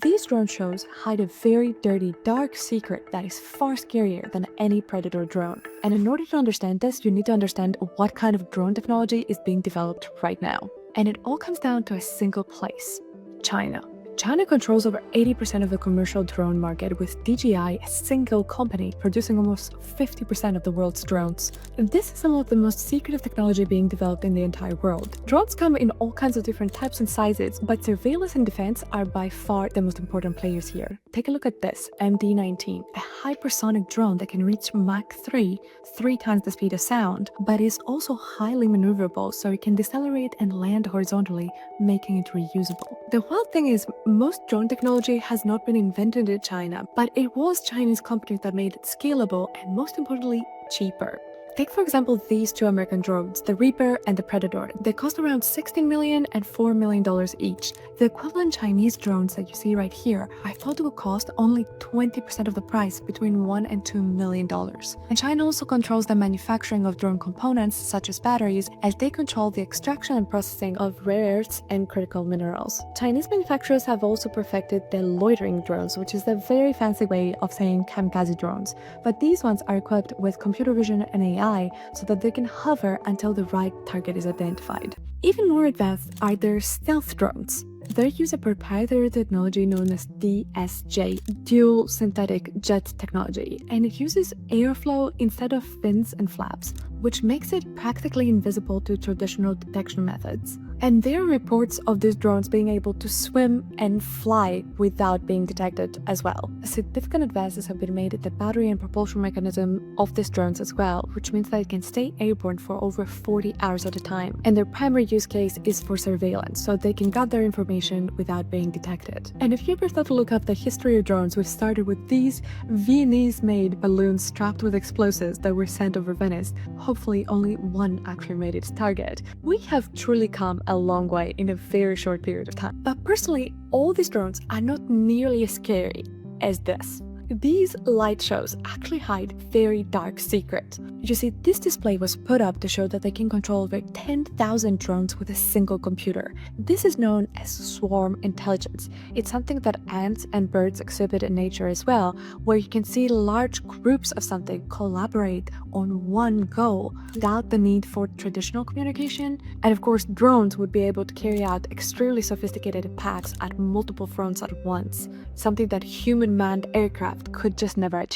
These drone shows hide a very dirty, dark secret that is far scarier than any predator drone. And in order to understand this, you need to understand what kind of drone technology is being developed right now. And it all comes down to a single place: China. China controls over 80% of the commercial drone market, with DJI, a single company, producing almost 50% of the world's drones. And this is some of the most secretive technology being developed in the entire world. Drones come in all kinds of different types and sizes, but surveillance and defense are by far the most important players here. Take a look at this MD-19, a hypersonic drone that can reach Mach 3, 3 times the speed of sound, but is also highly maneuverable, so it can decelerate and land horizontally, making it reusable. The wild thing is, most drone technology has not been invented in China, but it was Chinese companies that made it scalable and, most importantly, cheaper. Take, for example, these two American drones, the Reaper and the Predator. They cost around $16 million and $4 million each. The equivalent Chinese drones that you see right here are thought to cost only 20% of the price, between $1 and $2 million. And China also controls the manufacturing of drone components, such as batteries, as they control the extraction and processing of rare earths and critical minerals. Chinese manufacturers have also perfected the loitering drones, which is a very fancy way of saying kamikaze drones. But these ones are equipped with computer vision and AI, so that they can hover until the right target is identified. Even more advanced are their stealth drones. They use a proprietary technology known as DSJ, Dual Synthetic Jet Technology, and it uses airflow instead of fins and flaps, which makes it practically invisible to traditional detection methods. And there are reports of these drones being able to swim and fly without being detected as well. Significant advances have been made in the battery and propulsion mechanism of these drones as well, which means that it can stay airborne for over 40 hours at a time. And their primary use case is for surveillance, so they can gather information without being detected. And if you ever thought to look up the history of drones, we started with these Viennese-made balloons strapped with explosives that were sent over Venice. Hopefully only one actually made its target. We have truly come a long way in a very short period of time. But personally, all these drones are not nearly as scary as this. These light shows actually hide very dark secrets. You see, this display was put up to show that they can control over 10,000 drones with a single computer. This is known as swarm intelligence. It's something that ants and birds exhibit in nature as well, where you can see large groups of something collaborate on one goal without the need for traditional communication. And of course, drones would be able to carry out extremely sophisticated attacks at multiple fronts at once, something that human-manned aircraft could just never achieve.